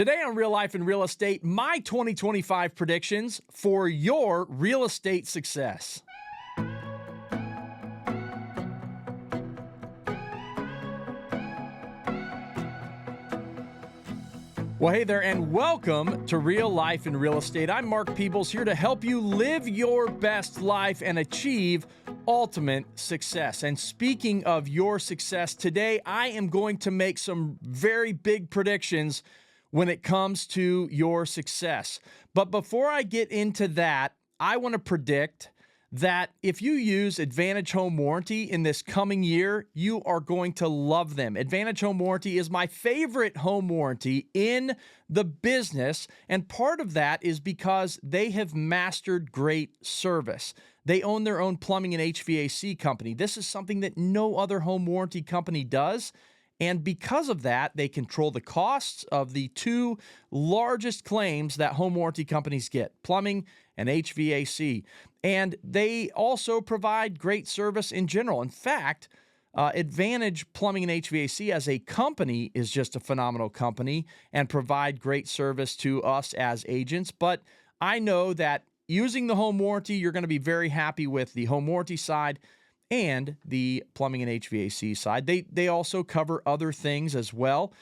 Today on Real Life and Real Estate, my 2025 predictions for your real estate success. Well, hey there, and welcome to Real Life and Real Estate. I'm Mark Peebles, here to help you live your best life and achieve ultimate success. And speaking of your success, today I am going to make some very big predictions when it comes to your success. But before I get into that, I want to predict that if you use Advantage Home Warranty in this coming year, you are going to love them. Advantage Home Warranty is my favorite home warranty in the business, and part of that is because they have mastered great service. They own their own plumbing and HVAC company. This is something that no other home warranty company does. And because of that, they control the costs of the two largest claims that home warranty companies get, plumbing and HVAC. And they also provide great service in general. In fact, Advantage Plumbing and HVAC as a company is just a phenomenal company and provide great service to us as agents. But I know that using the home warranty, you're going to be very happy with the home warranty side and the plumbing and HVAC side. They also cover other things as well.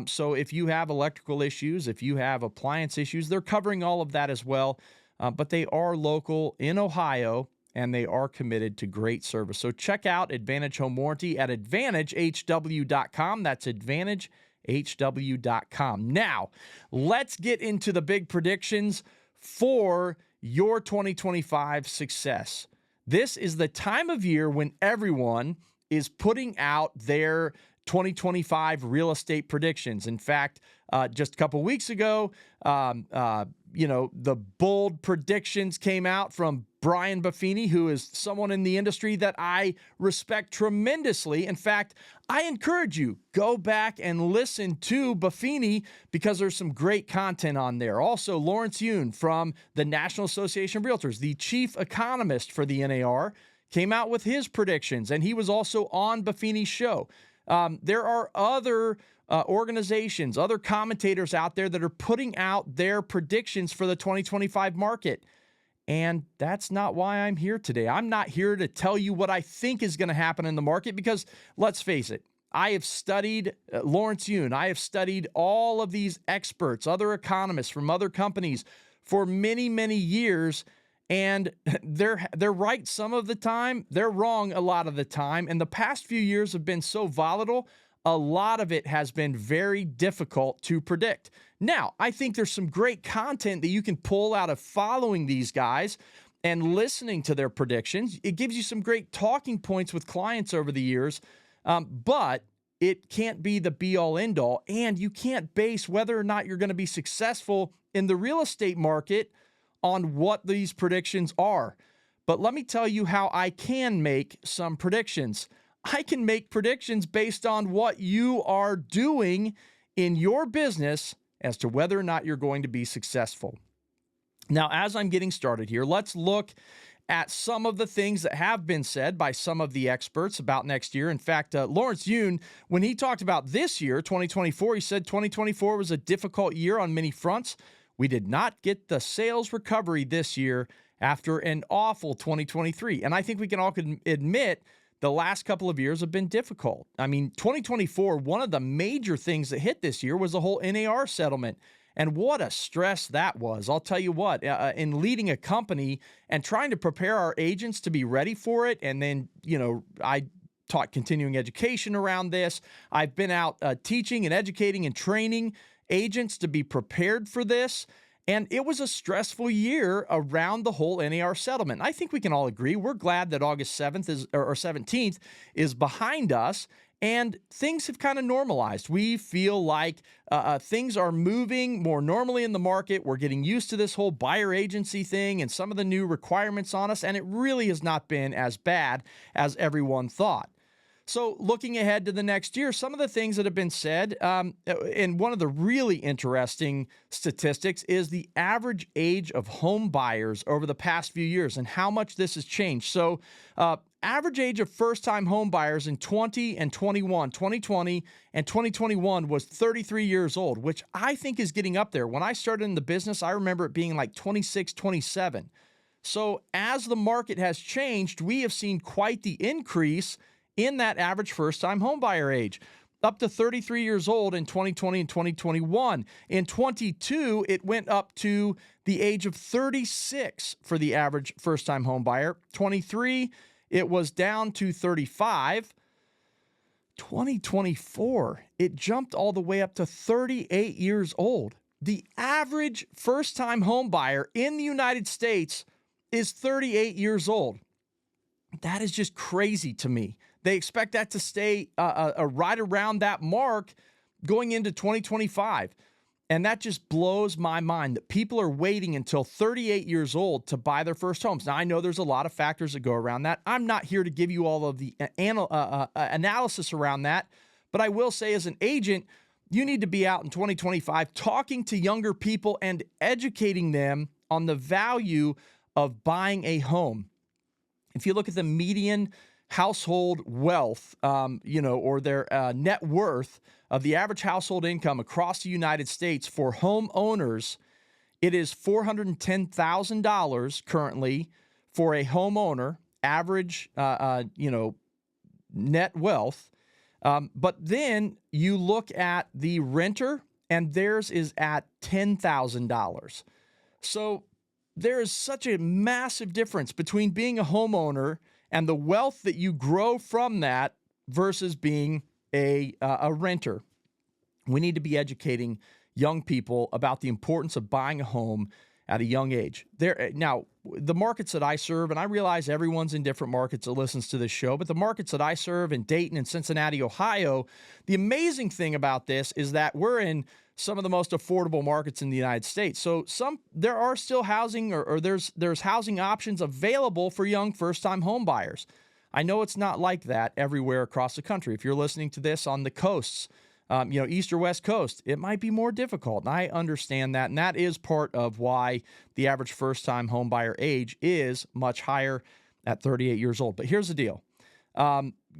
So if you have electrical issues, if you have appliance issues, they're covering all of that as well. But they are local in Ohio, and they are committed to great service. So check out Advantage Home Warranty at AdvantageHW.com. That's AdvantageHW.com. Now, let's get into the big predictions for your 2025 success. This is the time of year when everyone is putting out their 2025 real estate predictions. In fact, just a couple weeks ago, the bold predictions came out from Brian Buffini, who is someone in the industry that I respect tremendously. In fact, I encourage you, go back and listen to Buffini because there's some great content on there. Also, Lawrence Yun from the National Association of Realtors, the chief economist for the NAR, came out with his predictions, and he was also on Buffini's show. There are other organizations, other commentators out there that are putting out their predictions for the 2025 market. And that's not why I'm here today. I'm not here to tell you what I think is going to happen in the market because, let's face it, I have studied Lawrence Yun. I have studied all of these experts, other economists from other companies for many, many years. And they're right some of the time. They're wrong a lot of the time. And the past few years have been so volatile, a lot of it has been very difficult to predict. Now, I think there's some great content that you can pull out of following these guys and listening to their predictions. It gives you some great talking points with clients over the years, but it can't be the be-all, end-all. And you can't base whether or not you're going to be successful in the real estate market on what these predictions are. But let me tell you how I can make some predictions. I can make predictions based on what you are doing in your business as to whether or not you're going to be successful. Now, as I'm getting started here, let's look at some of the things that have been said by some of the experts about next year. In fact, Lawrence Yun, when he talked about this year, 2024, he said 2024 was a difficult year on many fronts. We did not get the sales recovery this year after an awful 2023. And I think we can all admit the last couple of years have been difficult. I mean, 2024, one of the major things that hit this year was the whole NAR settlement. And what a stress that was. I'll tell you what, in leading a company and trying to prepare our agents to be ready for it. And then, I taught continuing education around this. I've been out teaching and educating and training agents to be prepared for this. And it was a stressful year around the whole NAR settlement. I think we can all agree. We're glad that August 7th or 17th is behind us and things have kind of normalized. We feel like things are moving more normally in the market. We're getting used to this whole buyer agency thing and some of the new requirements on us. And it really has not been as bad as everyone thought. So looking ahead to the next year, some of the things that have been said, and one of the really interesting statistics is the average age of home buyers over the past few years and how much this has changed. So average age of first-time home buyers in 2020 and 2021 was 33 years old, which I think is getting up there. When I started in the business, I remember it being like 26, 27. So as the market has changed, we have seen quite the increase in that average first-time home buyer age, up to 33 years old in 2020 and 2021. In 22, it went up to the age of 36 for the average first-time home buyer. 23, it was down to 35. 2024, it jumped all the way up to 38 years old. The average first-time home buyer in the United States is 38 years old. That is just crazy to me. They expect that to stay right around that mark going into 2025. And that just blows my mind that people are waiting until 38 years old to buy their first homes. Now, I know there's a lot of factors that go around that. I'm not here to give you all of the analysis around that, but I will say as an agent, you need to be out in 2025 talking to younger people and educating them on the value of buying a home. If you look at the median household wealth, or their net worth of the average household income across the United States for homeowners, it is $410,000 currently for a homeowner, average, net wealth. But then you look at the renter, and theirs is at $10,000. So there is such a massive difference between being a homeowner and the wealth that you grow from that versus being a renter. We need to be educating young people about the importance of buying a home at a young age. Now, the markets that I serve, and I realize everyone's in different markets that listens to this show, but the markets that I serve in Dayton and Cincinnati, Ohio, the amazing thing about this is that we're in some of the most affordable markets in the United States. So there are still housing or there's housing options available for young first-time home buyers. I know it's not like that everywhere across the country. If you're listening to this on the coasts, East or West Coast, it might be more difficult. And I understand that. And that is part of why the average first-time home buyer age is much higher at 38 years old. But here's the deal.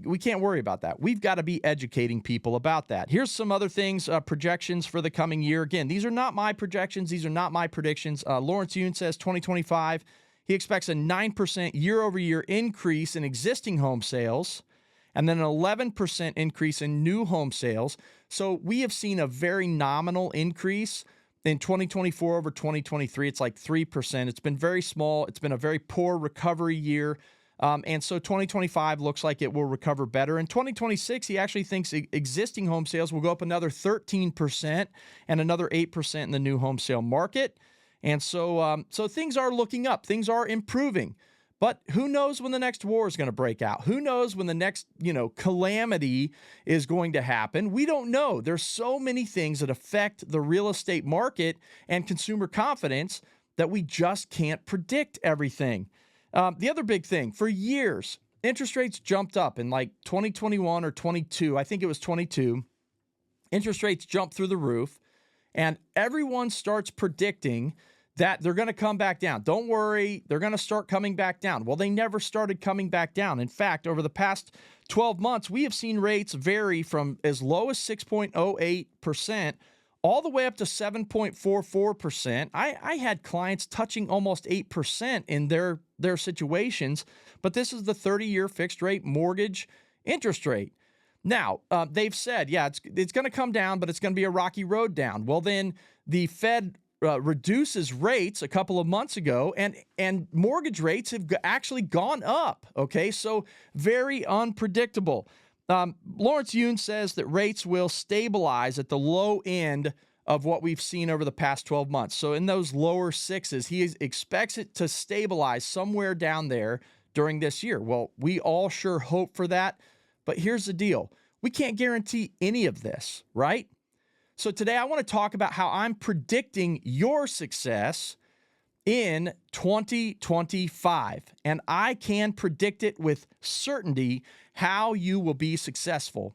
We can't worry about that. We've got to be educating people about that. Here's some other things, projections for the coming year. Again, these are not my projections. These are not my predictions. Lawrence Yun says 2025, he expects a 9% year-over-year increase in existing home sales and then an 11% increase in new home sales. So we have seen a very nominal increase in 2024 over 2023. It's like 3%. It's been very small. It's been a very poor recovery year. And so 2025 looks like it will recover better. In 2026, he actually thinks existing home sales will go up another 13% and another 8% in the new home sale market. And so things are looking up. Things are improving. But who knows when the next war is going to break out? Who knows when the next, calamity is going to happen? We don't know. There's so many things that affect the real estate market and consumer confidence that we just can't predict everything. The other big thing, for years, interest rates jumped up in like 2021 or 22. I think it was 22. Interest rates jumped through the roof, and everyone starts predicting that they're going to come back down. Don't worry, they're going to start coming back down. Well, they never started coming back down. In fact, over the past 12 months, we have seen rates vary from as low as 6.08% all the way up to 7.44%. I had clients touching almost 8% in their situations, but this is the 30-year fixed rate mortgage interest rate. Now, they've said, it's going to come down, but it's going to be a rocky road down. Well, then the Fed reduces rates a couple of months ago, and mortgage rates have actually gone up. Okay, so very unpredictable. Lawrence Yun says that rates will stabilize at the low end of what we've seen over the past 12 months. So in those lower sixes, he expects it to stabilize somewhere down there during this year. Well, we all sure hope for that. But here's the deal. We can't guarantee any of this, right? So today I want to talk about how I'm predicting your success in 2025. And I can predict it with certainty how you will be successful.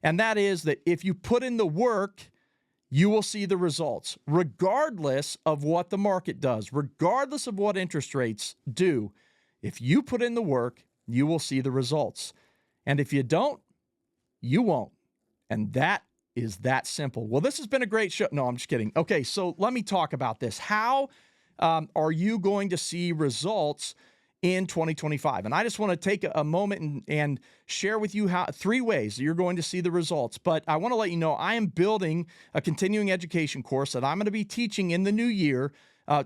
And that is that if you put in the work, you will see the results, regardless of what the market does, regardless of what interest rates do. If you put in the work, you will see the results. And if you don't, you won't. And that is that simple. Well, this has been a great show. No, I'm just kidding. Okay, so let me talk about this. How are you going to see results in 2025? And I just want to take a moment and share with you how 3 ways that you're going to see the results. But I want to let you know I am building a continuing education course that I'm going to be teaching in the new year,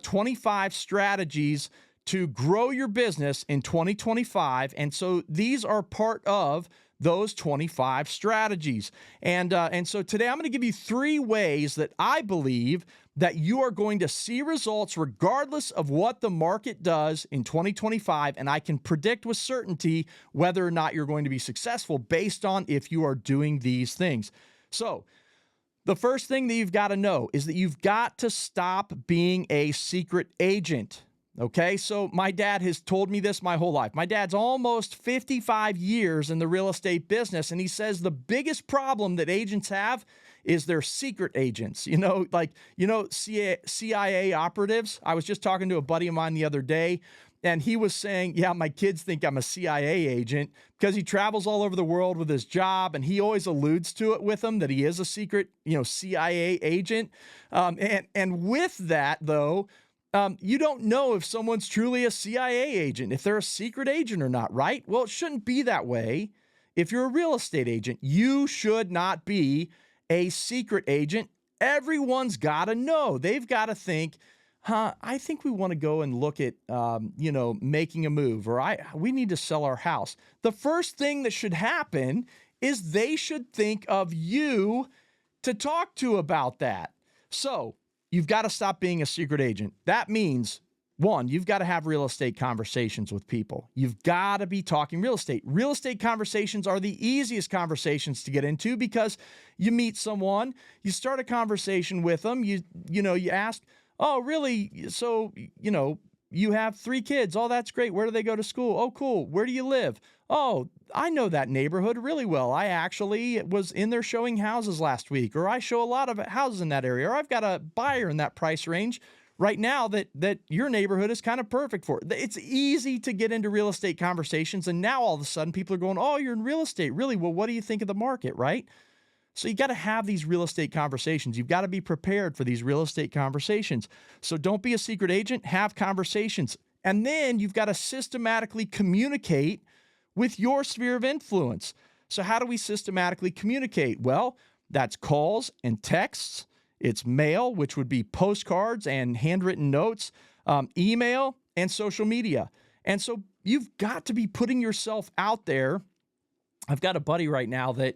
25 strategies to grow your business in 2025. And so these are part of those 25 strategies. And so today I'm going to give you 3 ways that I believe that you are going to see results regardless of what the market does in 2025. And I can predict with certainty whether or not you're going to be successful based on if you are doing these things. So the first thing that you've got to know is that you've got to stop being a secret agent. Okay, so my dad has told me this my whole life. My dad's almost 55 years in the real estate business, and he says the biggest problem that agents have is they're secret agents. CIA operatives. I was just talking to a buddy of mine the other day, and he was saying, yeah, my kids think I'm a CIA agent because he travels all over the world with his job, and he always alludes to it with them that he is a secret, CIA agent. And with that, though, you don't know if someone's truly a CIA agent, if they're a secret agent or not, right? Well, it shouldn't be that way. If you're a real estate agent, you should not be a secret agent. Everyone's got to know. They've got to think, I think we want to go and look at, making a move, or we need to sell our house. The first thing that should happen is they should think of you to talk to about that. So you've got to stop being a secret agent. That means, 1, you've got to have real estate conversations with people. You've got to be talking real estate. Real estate conversations are the easiest conversations to get into because you meet someone, you start a conversation with them, you ask, oh, really? So, you have 3 kids. Oh, that's great. Where do they go to school? Oh, cool. Where do you live? Oh, I know that neighborhood really well. I actually was in there showing houses last week, or I show a lot of houses in that area, or I've got a buyer in that price range right now that your neighborhood is kind of perfect for. It's easy to get into real estate conversations, and now all of a sudden people are going, oh, you're in real estate. Really? Well, what do you think of the market, right? So you got to have these real estate conversations. You've got to be prepared for these real estate conversations. So don't be a secret agent, have conversations. And then you've got to systematically communicate with your sphere of influence. So how do we systematically communicate? Well, that's calls and texts. It's mail, which would be postcards and handwritten notes, email, and social media. And so you've got to be putting yourself out there. I've got a buddy right now that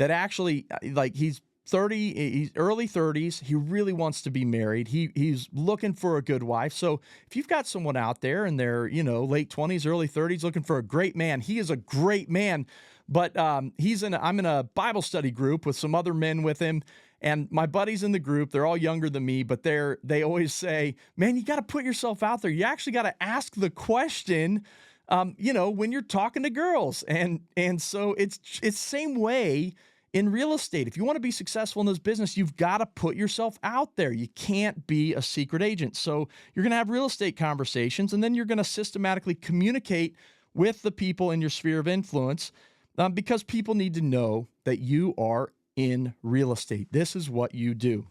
actually, he's 30, he's early 30s. He really wants to be married. He's looking for a good wife. So if you've got someone out there in their, late 20s, early 30s, looking for a great man, he is a great man. But I'm in a Bible study group with some other men with him. And my buddies in the group, they're all younger than me, but they always say, man, you got to put yourself out there. You actually got to ask the question, when you're talking to girls. And so it's the same way in real estate. If you want to be successful in this business, you've got to put yourself out there. You can't be a secret agent. So you're going to have real estate conversations, and then you're going to systematically communicate with the people in your sphere of influence because people need to know that you are in real estate. This is what you do.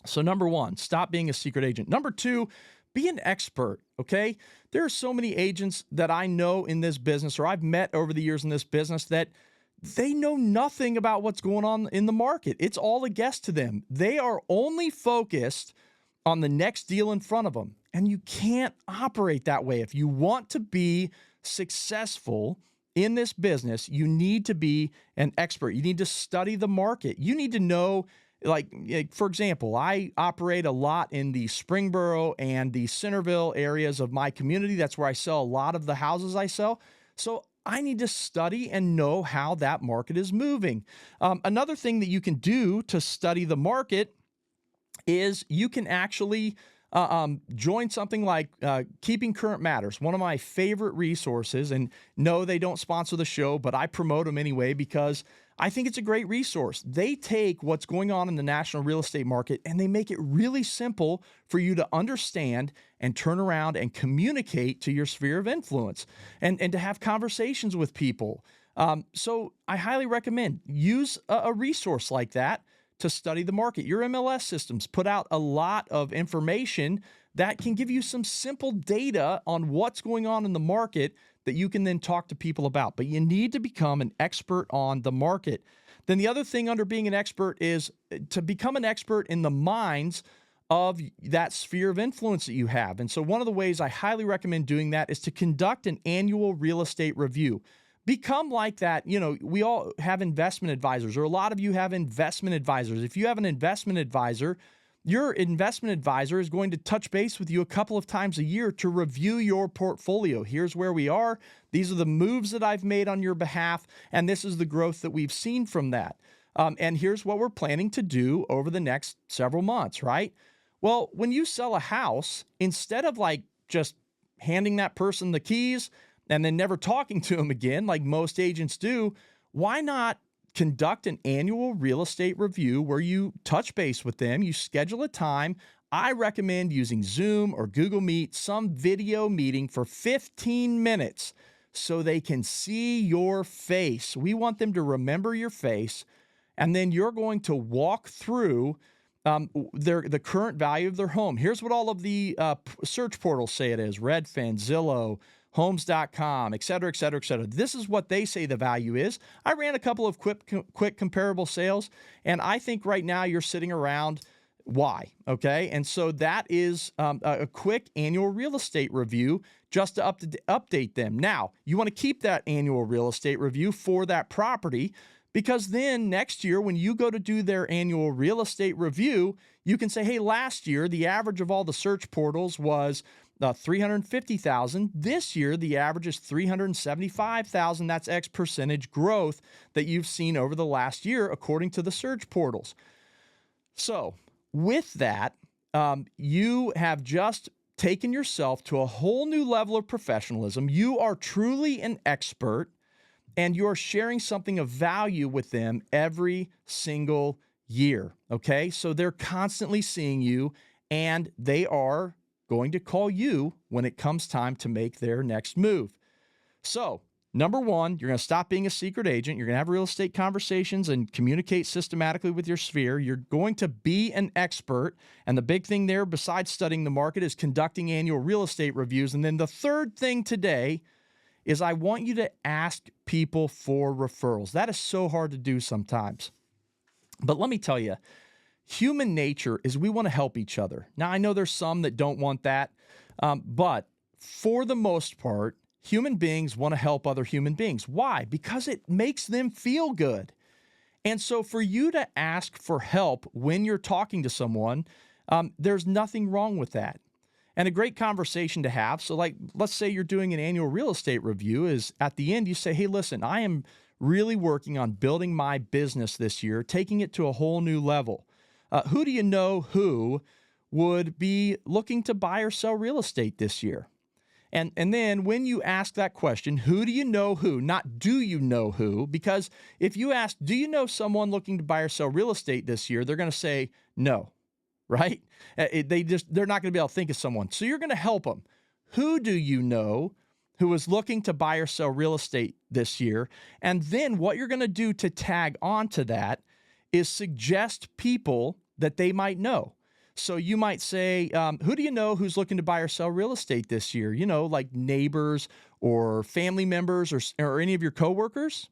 So number 1, stop being a secret agent. Number 2, be an expert, okay? There are so many agents that I know in this business, or I've met over the years in this business, that they know nothing about what's going on in the market. It's all a guess to them. They are only focused on the next deal in front of them. And you can't operate that way. If you want to be successful in this business, you need to be an expert. You need to study the market. You need to know, for example, I operate a lot in the Springboro and the Centerville areas of my community. That's where I sell a lot of the houses I sell. So I need to study and know how that market is moving. Another thing that you can do to study the market is you can actually join something like Keeping Current Matters, one of my favorite resources. And no, they don't sponsor the show, but I promote them anyway because I think it's a great resource. They take what's going on in the national real estate market and they make it really simple for you to understand and turn around and communicate to your sphere of influence and to have conversations with people. So I highly recommend use a resource like that to study the market. Your MLS systems put out a lot of information that can give you some simple data on what's going on in the market that you can then talk to people about. But you need to become an expert on the market. Then the other thing under being an expert is to become an expert in the minds of that sphere of influence that you have. And so one of the ways I highly recommend doing that is to conduct an annual real estate review. Become like that. We all have investment advisors, or a lot of you have investment advisors. If you have an investment advisor, your investment advisor is going to touch base with you a couple of times a year to review your portfolio. Here's where we are. These are the moves that I've made on your behalf, and this is the growth that we've seen from that. And here's what we're planning to do over the next several months, right? Well, when you sell a house, instead of like just handing that person the keys and then never talking to them again, like most agents do, why not conduct an annual real estate review where you touch base with them, you schedule a time. I recommend using Zoom or Google Meet, some video meeting for 15 minutes so they can see your face. We want them to remember your face, and then you're going to walk through the current value of their home. Here's what all of the search portals say it is: Redfin, Zillow, Homes.com, et cetera, et cetera, et cetera. This is what they say the value is. I ran a couple of quick comparable sales, and I think right now you're sitting around Y, okay? And so that is a quick annual real estate review just to update them. Now, you want to keep that annual real estate review for that property, because then next year when you go to do their annual real estate review, you can say, hey, last year the average of all the search portals was 350,000. This year, the average is 375,000. That's X percentage growth that you've seen over the last year, according to the search portals. So with that, you have just taken yourself to a whole new level of professionalism. You are truly an expert, and you're sharing something of value with them every single year. Okay. So they're constantly seeing you, and they are going to call you when it comes time to make their next move. So, number one, you're going to stop being a secret agent. You're going to have real estate conversations and communicate systematically with your sphere. You're going to be an expert. And the big thing there, besides studying the market, is conducting annual real estate reviews. And then the third thing today is I want you to ask people for referrals. That is so hard to do sometimes. But let me tell you, human nature is we want to help each other. Now, I know there's some that don't want that, but for the most part, human beings want to help other human beings. Why? Because it makes them feel good. And so for you to ask for help when you're talking to someone, there's nothing wrong with that. And a great conversation to have. So like, let's say you're doing an annual real estate review, is at the end you say, hey, listen, I am really working on building my business this year, taking it to a whole new level. Who do you know who would be looking to buy or sell real estate this year? And then when you ask that question, who do you know who, not do you know who? Because if you ask, do you know someone looking to buy or sell real estate this year? They're going to say no, right? They're not going to be able to think of someone. So you're going to help them. Who do you know who is looking to buy or sell real estate this year? And then what you're going to do to tag onto that is suggest people that they might know. So you might say, who do you know who's looking to buy or sell real estate this year? You know, like neighbors or family members or any of your coworkers.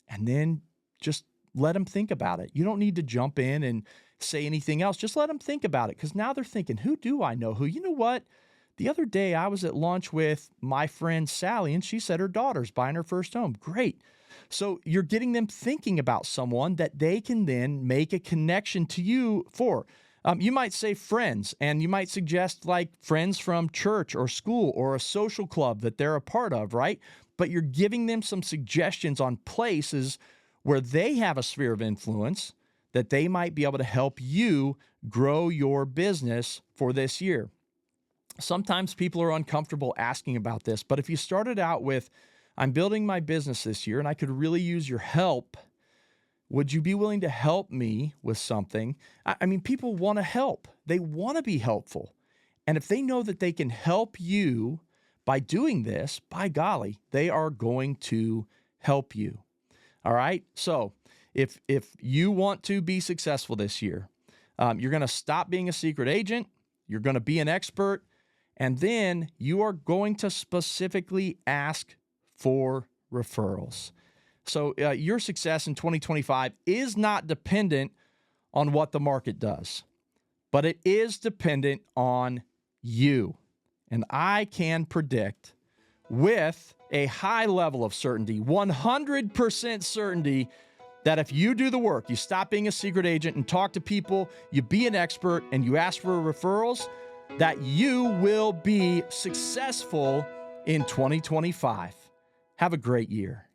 And then just let them think about it. You don't need to jump in and say anything else. Just let them think about it, because now they're thinking, who do I know who? You know what? The other day I was at lunch with my friend Sally, and she said her daughter's buying her first home. Great. So you're getting them thinking about someone that they can then make a connection to you for. You might say friends, and you might suggest like friends from church or school or a social club that they're a part of, right? But you're giving them some suggestions on places where they have a sphere of influence that they might be able to help you grow your business for this year. Sometimes people are uncomfortable asking about this, but if you started out with, I'm building my business this year and I could really use your help, Would you be willing to help me with something? I mean, people want to help. They want to be helpful. And if they know that they can help you by doing this, by golly, they are going to help you. All right? So if you want to be successful this year, you're going to stop being a secret agent. You're going to be an expert. And then you are going to specifically ask for referrals. So your success in 2025 is not dependent on what the market does, but it is dependent on you. And I can predict with a high level of certainty, 100% certainty, that if you do the work, you stop being a secret agent and talk to people, you be an expert, and you ask for referrals, that you will be successful in 2025. Have a great year.